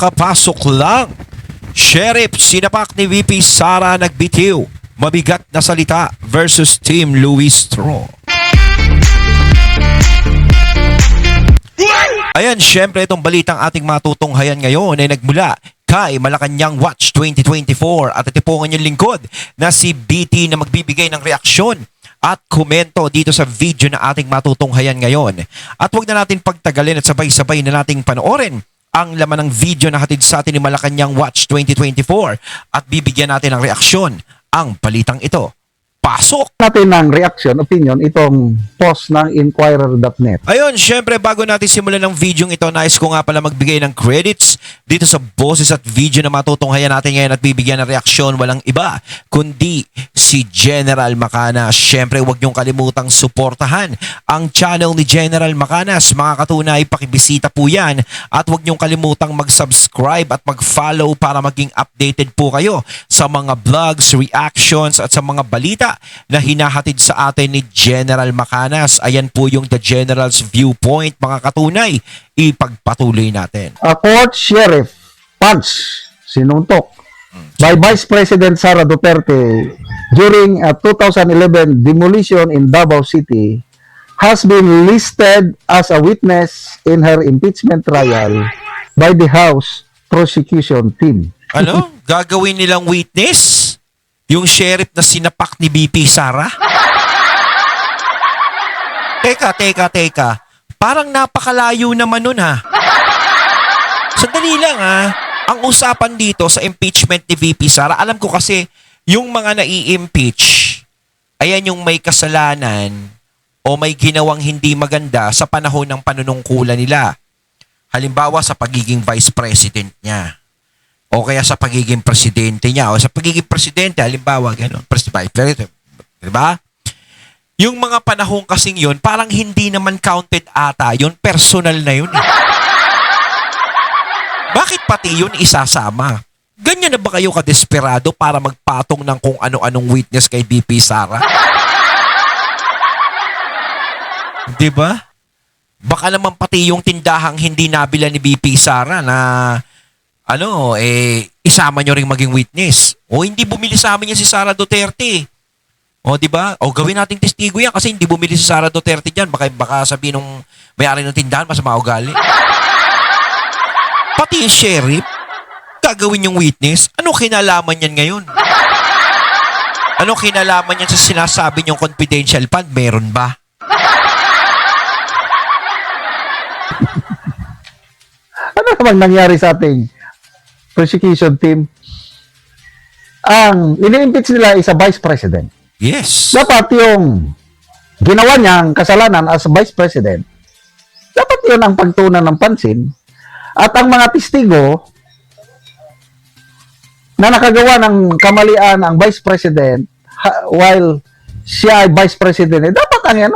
kakapasok lang. Sheriff, sinapak ni VP Sara nagbitiw. Mabigat na salita versus Team Louis Straw. Ayan, syempre itong balitang ating matutunghayan ngayon ay nagmula kay Malacanang Watch 2024 at ito po ang inyong lingkod na si BT na magbibigay ng reaksyon at komento dito sa video na ating matutunghayan ngayon. At huwag na natin pagtagalin at sabay-sabay na nating panoorin ang laman ng video na hatid sa atin ni Malacanang Watch 2024 at bibigyan natin ng reaksyon ang balitang ito. Pasok! Natin ng reaction, opinion, itong post ng Inquirer.net. Ayun, syempre bago natin simulan ng video ito, nais ko nga pala magbigay ng credits dito sa boses at video na matutunghayan natin ngayon at bibigyan ng reaksyon. Walang iba kundi si General Macanas. Syempre huwag niyong kalimutang suportahan ang channel ni General Macanas. Mga katunay, pakibisita po yan at huwag niyong kalimutang mag-subscribe at mag-follow para maging updated po kayo sa mga vlogs, reactions at sa mga balita na hinahatid sa atin ni General Macanas. Ayan po yung The General's Viewpoint, mga katunay. Ipagpatuloy natin. A court sheriff punch sinuntok by Vice President Sara Duterte during a 2011 demolition in Davao City has been listed as a witness in her impeachment trial by the House prosecution team. Ano? Gagawin nilang witness? Yung sheriff na sinapak ni BP Sara? Teka. Parang napakalayo naman nun ha. Sandali lang ha. Ang usapan dito sa impeachment ni VP Sara, alam ko kasi yung mga nai-impeach, ayan yung may kasalanan o may ginawang hindi maganda sa panahon ng panunungkulan nila. Halimbawa sa pagiging vice president niya. O kaya sa pagiging presidente niya. O sa pagiging presidente, halimbawa, gano'n. Presidente, diba? Yung mga panahon kasing yun, parang hindi naman counted ata. Yun, personal na yun. Bakit pati yun isasama? Ganyan na ba kayo kadesperado para magpatong ng kung ano-anong witness kay BP Sara? Diba? Baka naman pati yung tindahang hindi nabila ni BP Sara na isama nyo rin maging witness. O hindi bumili sa amin yan si Sara Duterte. O di ba? O gawin nating testigo yan kasi hindi bumili si Sara Duterte diyan. Baka sabihin nung may-ari ng tindahan masama ugali. Pati yung sheriff, gagawin yung witness. Ano kinalaman yan ngayon? Ano kinalaman yan sa sinasabi niyong confidential fund? Meron ba? Ano naman nangyari sa ating prosecution team? Ang ini-impeach nila is a vice president. Yes. Dapat yung ginawa niyang kasalanan as vice president, dapat yun ang pagtunan ng pansin. At ang mga testigo na nakagawa ng kamalian ang vice president while siya ay vice president, dapat ang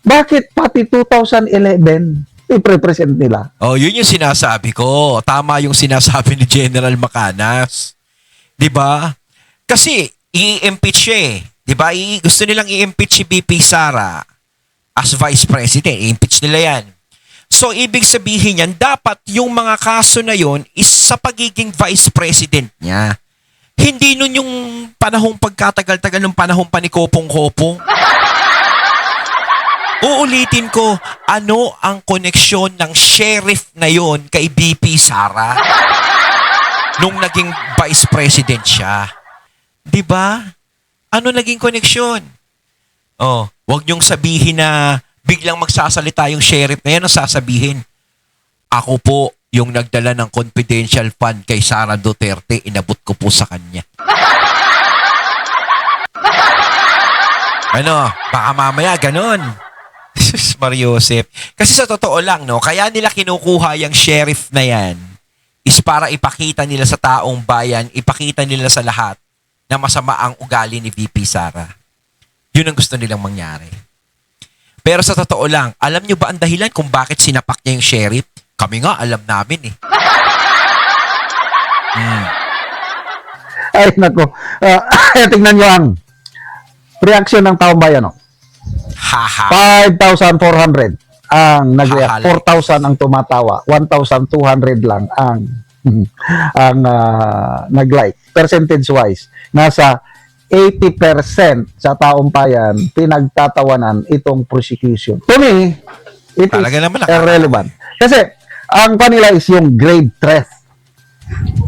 bakit pati 2011 i-represent nila? Oh, yun yung sinasabi ko. Tama yung sinasabi ni General Macanas. 'Di ba? Kasi i-impeach siya eh. 'Di ba? Gusto nilang i-impeach si BP Sara as Vice President. I-impeach nila 'yan. So, ibig sabihin yan, dapat yung mga kaso na yon is sa pagiging Vice President niya. Hindi nun yung panahong pagkatagal-tagal ng panahong pa ni Kopong-Kopong. Uulitin ko, ano ang koneksyon ng sheriff na yon kay BP Sara nung naging vice president siya? 'Di ba? Ano naging koneksyon? Oh, wag niyong sabihin na biglang magsasalita yung sheriff na yan ang sasabihin. Ako po yung nagdala ng confidential fund kay Sara Duterte, inabot ko po sa kanya. Ano, baka mamaya ganon. Jesus Mariosep. Kasi sa totoo lang, no, kaya nila kinukuha yung sheriff na yan is para ipakita nila sa taong bayan, ipakita nila sa lahat na masama ang ugali ni VP Sara. Yun ang gusto nilang mangyari. Pero sa totoo lang, alam nyo ba ang dahilan kung bakit sinapak niya yung sheriff? Kami nga, alam namin eh. Ay, nako. Tingnan nyo ang reaction ng taong bayan. Haha. 5,400 ang nag-react. Hahalay. 4,000 ang tumatawa. 1,200 lang ang ang nag-like. Percentage-wise, nasa 80% sa taong bayan pinagtatawanan itong prosecution. To me, it Talaga is naman irrelevant. Kasi ang kanila is yung grave threat.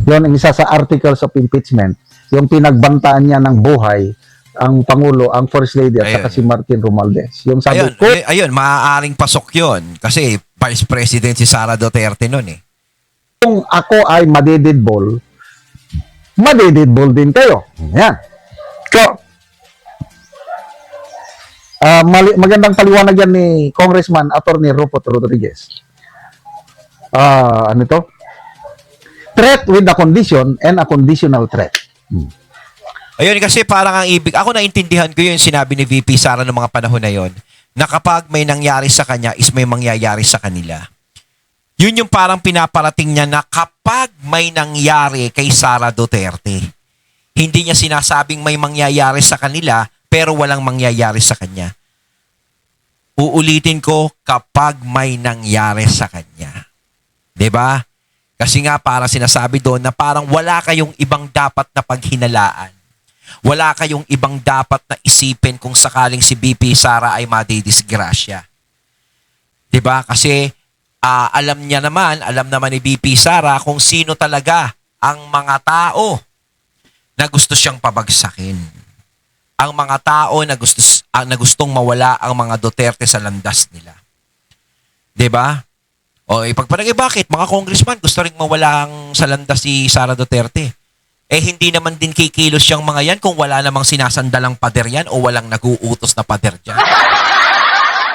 Yun ang isa sa articles of impeachment. Yung pinagbantaan niya ng buhay ang Pangulo, ang First Lady at saka Ayun. si Martin Romualdez. Yung sabi Ayun, ko, ayun, maaaring pasok yun. Kasi Vice President si Sara Duterte nun eh. kung ako ay madididball din kayo. Yan. So, magandang paliwanag yan ni Congressman Attorney Rupert Rodriguez. Ano to? Threat with a condition and a conditional threat. Ayun, kasi parang ang ibig, ako naintindihan ko yung sinabi ni VP Sara noong mga panahon na yon, na kapag may nangyari sa kanya is may mangyayari sa kanila. Yun yung parang pinaparating niya na kapag may nangyari kay Sara Duterte, hindi niya sinasabing may mangyayari sa kanila pero walang mangyayari sa kanya. Uulitin ko, kapag may nangyari sa kanya. 'Di ba? Kasi nga parang sinasabi doon na parang wala kayong ibang dapat na paghinalaan. Wala kayong ibang dapat na isipin kung sakaling si BP Sara ay madidisgrasya. 'Di ba? Kasi alam naman ni BP Sara kung sino talaga ang mga tao na gusto siyang pabagsakin. Ang mga tao na gustong mawala ang mga Duterte sa landas nila. 'Di ba? O ipagpalagay, bakit mga congressman gusto ring mawala ang sa landas si Sara Duterte? Eh hindi naman din kikilos yung mga yan kung wala namang sinasandalang pader yan o walang nag-uutos na pader dyan.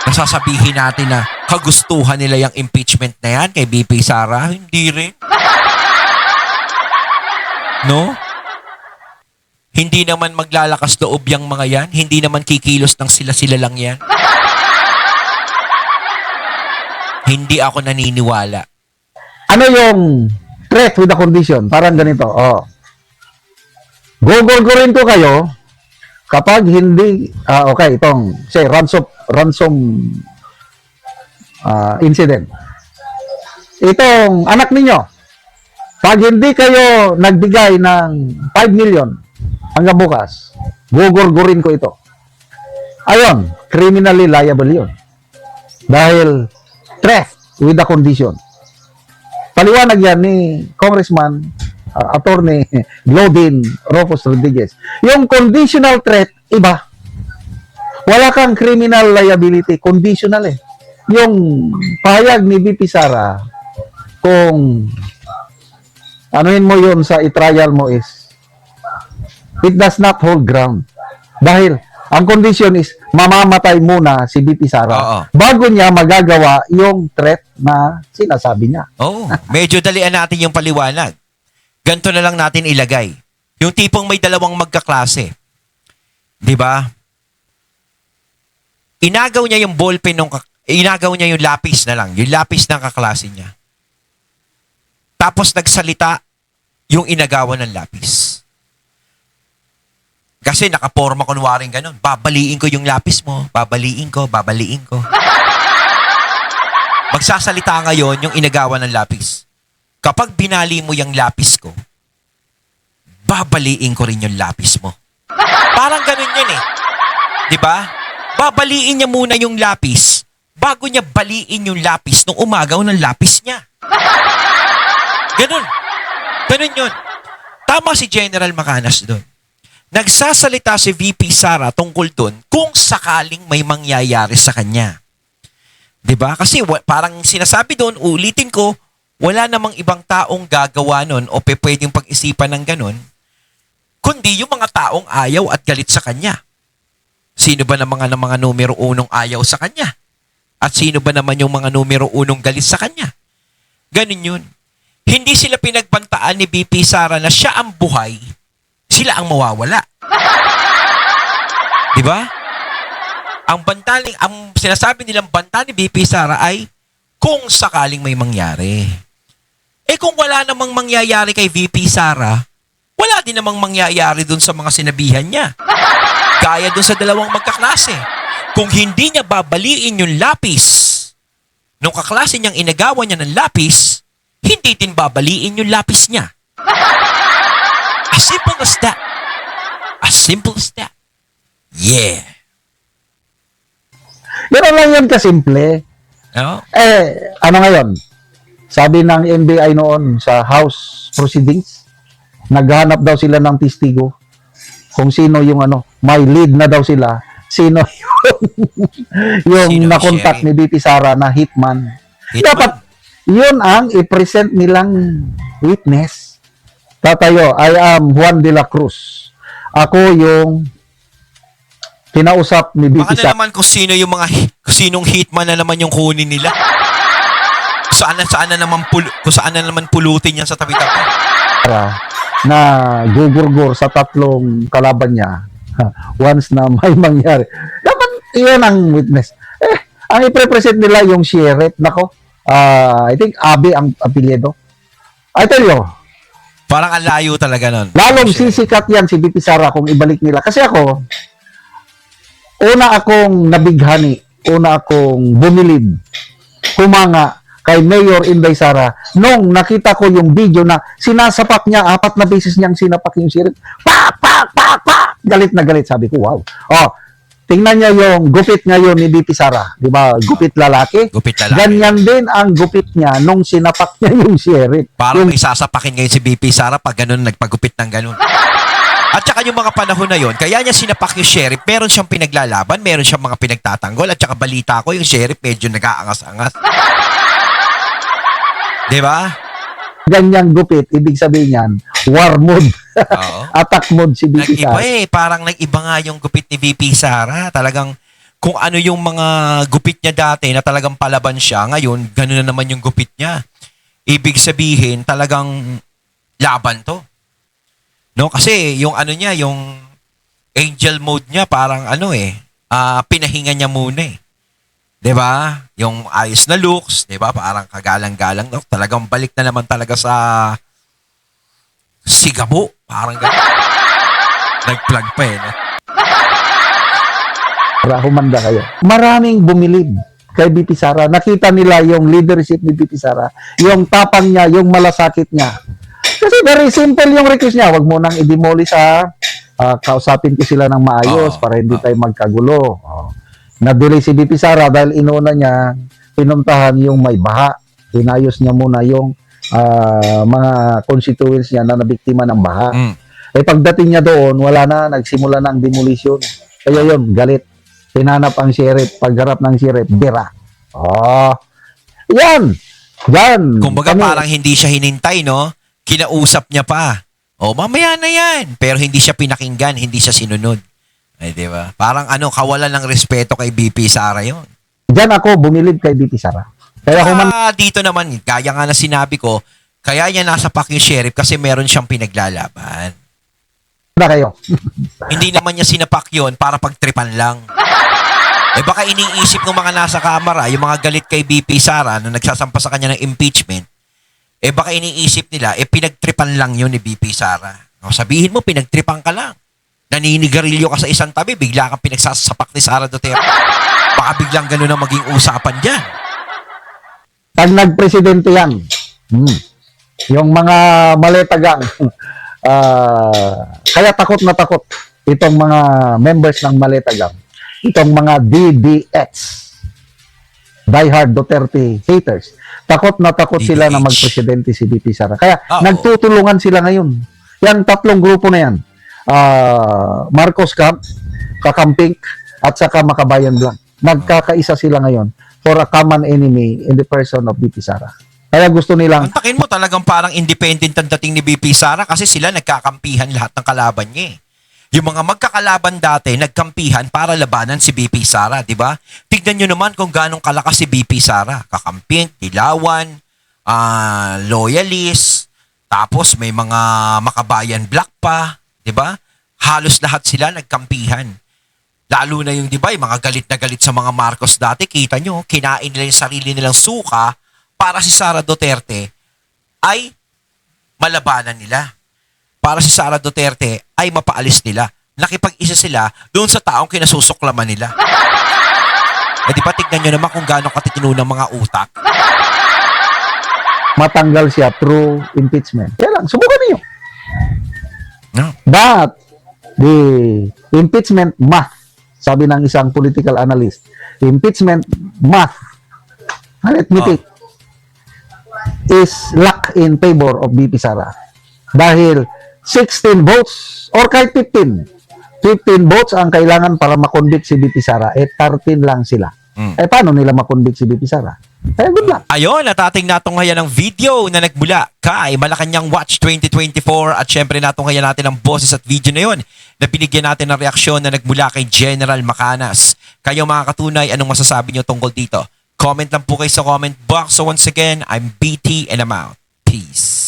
Nasasabihin natin na kagustuhan nila yung impeachment na yan kay BP Sara? Hindi rin. No? Hindi naman maglalakas loob yung mga yan? Hindi naman kikilos ng sila-sila lang yan? Hindi ako naniniwala. Ano yung threat with a condition? Parang ganito. Gugulgurin ko kayo kapag hindi, okay, itong, say, ransom incident. Itong anak ninyo, pag hindi kayo nagbigay ng 5 million hanggang bukas, gugurgurin ko ito. Ayun, criminally liable yun. Dahil threat with a condition. Paliwanag yan ni Congressman Attorney Glodin Rufus Rodriguez. Yung conditional threat, iba. Wala kang criminal liability, conditional eh. Yung pahayag ni VP Sara, kung anuhin mo yun sa i-trial mo is, it does not hold ground. Dahil, ang condition is, mamamatay muna si VP Sara Oo. bago niya magagawa yung threat na sinasabi niya. Oo, medyo dalian natin yung paliwanag. Ganito na lang natin ilagay. Yung tipong may dalawang magkaklase. 'Di ba? Inagaw niya yung ballpen inagaw niya yung lapis na lang, yung lapis ng kaklase niya. Tapos nagsalita yung inagawan ng lapis. Kasi nakaporma kunwaring ganun. Babaliin ko yung lapis mo. Babaliin ko. Magsasalita ngayon yung inagawan ng lapis. Kapag binali mo yung lapis ko, babaliin ko rin yung lapis mo. Parang ganun yun eh. 'Di ba? Babaliin niya muna yung lapis bago niya baliin yung lapis nung umagaw ng lapis niya. Ganun. Ganun yun. Tama si General Macanas doon. Nagsasalita si VP Sara tungkol doon kung sakaling may mangyayari sa kanya. 'Di ba? Kasi parang sinasabi doon, ulitin ko, wala namang ibang taong gagawa nun o pwedeng pag-isipan ng ganun, kundi yung mga taong ayaw at galit sa kanya. Sino ba ng mga numero unong ayaw sa kanya? At sino ba naman yung mga numero unong galit sa kanya? Ganun yun. Hindi sila pinagbantaan ni BP Sara na siya ang buhay, sila ang mawawala. Di ba? Ang sinasabi nilang banta ni BP Sara ay kung sakaling may mangyari. Eh kung wala namang mangyayari kay VP Sara, wala din namang mangyayari dun sa mga sinabihan niya. Gaya dun sa dalawang magkaklase. Kung hindi niya babaliin yung lapis nung kaklase niyang inagawan niya ng lapis, hindi din babaliin yung lapis niya. As simple as that. As simple as that. Yeah. Gano'n lang yan kasimple. No? Ano ngayon? Sabi ng NBI noon sa House Proceedings, naghanap daw sila ng testigo kung sino yung may lead na daw sila, sino yung Sino, nakontak Sherry? ni BP Sara na hitman. Hitman? Dapat yun ang i-present nilang witness. Tatayo, I am Juan de la Cruz. Ako yung kinausap ni BP Baka na Sara. naman kung sino yung kung sinong hitman na naman yung kunin nila. Kung saan na naman pulutin yan sa tabi-tabi. Na gugurgur sa tatlong kalaban niya once na may mangyari. Dapat yun ang witness. Ang i-present nila yung sheriff. Nako, I think Abe ang apelyido. I tell you, Parang ang layo talaga nun. lalong sisikat yan si BP Sara kung ibalik nila. Kasi ako, una akong nabighani, una akong bumilib, humanga kay Mayor Inday Sara nung nakita ko yung video na sinasapak niya, 4 na beses niyang sinapak yung sheriff. Pak, pak, pak, pak! Galit na galit. Sabi ko, wow. Tingnan niya yung gupit ngayon ni BP Sara. Di ba? Gupit lalaki. Gupit lalaki. Ganyan din ang gupit niya nung sinapak niya yung sheriff. Parang may sasapakin ngayon si BP Sara pag ganun, nagpagupit ng ganun. At saka yung mga panahon na yon, kaya niya sinapak yung sheriff, meron siyang pinaglalaban, meron siyang mga pinagtatanggol, at saka balita ko, yung sheriff medyo nag-aangas-angas. Diba? Ganyang gupit, ibig sabihin yan, war mode. Oo. Attack mode si BP Nag-iba Sara. parang nag-iba nga yung gupit ni VP Sara. Talagang kung ano yung mga gupit niya dati na talagang palaban siya, ngayon, gano'n na naman yung gupit niya. Ibig sabihin, talagang laban to. No? Kasi yung ano niya, yung angel mode niya, parang pinahinga niya muna eh. 'Di ba? Yung ayos na looks, 'di ba? Parang kagalang-galang, no? Talagang balik na naman talaga sa sigabo, parang gano'n. Nag-plug pa eh, no? Para humanda kayo. Maraming bumilib kay BP Sara. Nakita nila yung leadership ni BP Sara, yung tapang niya, yung malasakit niya. Kasi very simple yung request niya. Huwag mo nang i-demolish kausapin ko sila ng maayos para hindi tayo magkagulo. Nabili si BP Sara dahil inuna niya, pinuntahan yung may baha. Inayos niya muna yung mga constituents niya na nabiktima ng baha. Pagdating niya doon, wala na, nagsimula na ang demolition. Kaya yun, galit. Pinanap ang sheriff, pagharap ng sheriff, bira. Yan! Yan! Kumbaga parang hindi siya hinintay, no? Kinausap niya pa. Mamaya na yan. Pero hindi siya pinakinggan, hindi siya sinunod. Ay, di ba? Parang kawalan ng respeto kay BP Sara yun. Diyan ako bumilib kay BP Sara. Kaya kung Dito naman, gaya nga na sinabi ko, kaya niya nasa pak yung sheriff kasi meron siyang pinaglalaban. na kayo. Hindi naman niya sinapak yun para pagtripan lang. Baka iniisip ng mga nasa kamera, yung mga galit kay BP Sara na nagsasampa sa kanya ng impeachment, baka iniisip nila, pinagtripan lang yun ni BP Sara. Sabihin mo, pinagtripan ka lang. Naninigarilyo ka sa isang tabi, bigla kang pinagsasapak ni Sara Duterte. Baka biglang gano'n ang maging usapan dyan. Pag nagpresidente yan, yung mga maletagang, kaya takot na takot itong mga members ng maletagang, itong mga DDX, diehard Duterte haters, takot na takot sila na magpresidente si BP Sara. Kaya nagtutulungan sila ngayon. Yan, tatlong grupo na yan. Marcos Camp, Kakamping, at saka Makabayan Blanc. Nagkakaisa sila ngayon for a common enemy in the person of BP Sara. Kaya gusto nilang... Antakin mo talagang parang independent ang dating ni BP Sara kasi sila nagkakampihan lahat ng kalaban niya eh. Yung mga magkakalaban dati, nagkampihan para labanan si BP Sara, di ba? Tignan nyo naman kung ganong kalakas si BP Sara. Kakamping, dilawan, loyalist, tapos may mga Makabayan Black pa, di ba? Halos lahat sila nagkampihan. Lalo na yung, di ba, yung mga galit na galit sa mga Marcos dati, kita nyo, kinain nila yung sarili nilang suka para si Sara Duterte ay malabanan nila. Para si Sara Duterte ay mapaalis nila. Nakipag-isa sila doon sa taong kinasusuklaman nila. Di ba, tignan nyo naman kung gaano katitino ng mga utak. matanggal siya through impeachment. Kaya lang, subukan niyo. No. But the impeachment math, sabi ng isang political analyst, impeachment math, arithmetic, is luck in favor of VP Sara. Dahil 16 votes or kahit 15 votes ang kailangan para makonvict si VP Sara, 13 lang sila. Paano nila makonvict si VP Sara? Kaya good luck. Ayun, at ating natunghayan ng video na nagmula kay Malacanang Watch 2024 at syempre natunghayan natin ang boses at video na yun na binigyan natin ng reaksyon na nagmula kay General Macanas. Kayo mga katunay, anong masasabi nyo tungkol dito? Comment lang po kayo sa comment box. So once again, I'm BT and I'm out. Peace.